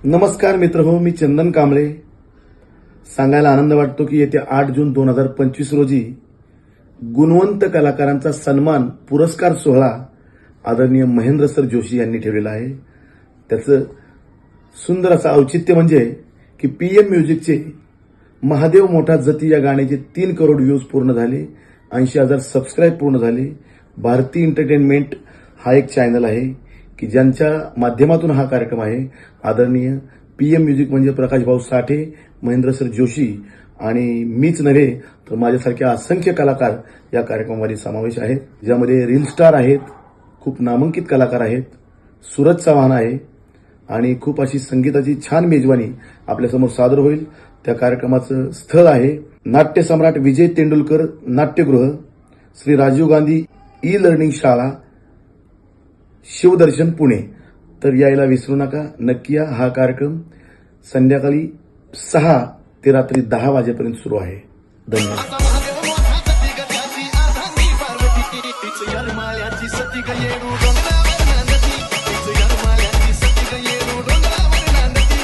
नमस्कार मित्र हो, मी चंदन कांबळे. सांगायला आनंद वाटतो की येत्या 8 जून 2025 रोजी गुणवंत कलाकारांचा सन्मान पुरस्कार सोहळा आदरणीय महेंद्र सर जोशी यांनी ठेवलेला आहे. त्याचं सुंदर असं औचित्य म्हणजे की पीएम म्युझिकचे महादेव मोठा जती या गाण्याचे 3 करोड व्ह्यूज पूर्ण झाले, 80,000 सबस्क्राईब पूर्ण झाले. भारती एंटरटेनमेंट हा एक चॅनल आहे की ज्यांच्या माध्यमातून हा कार्यक्रम आहे. आदरणीय पीएम म्युझिक म्हणजे प्रकाश भाऊ साठे, महेंद्र सर जोशी आणि मीच नव्हे तर माझ्यासारख्या असंख्य कलाकार या कार्यक्रमामध्ये समावेश आहेत, ज्यामध्ये रील स्टार आहेत, खूप नामांकित कलाकार आहेत, सूरज चव्हाण आहे आणि खूप अशी संगीताची छान मेजवानी आपल्यासमोर सादर होईल. त्या कार्यक्रमाचं स्थळ आहे नाट्य सम्राट विजय तेंडुलकर नाट्यगृह, श्री राजीव गांधी ई लर्निंग शाळा, शिवदर्शन पुणे. तर यायला विसरू नका, नक्की या. हा कार्यक्रम संध्याकाळी 6 ते रात्री 10 वाजेपर्यंत सुरू आहे. धन्यवाद.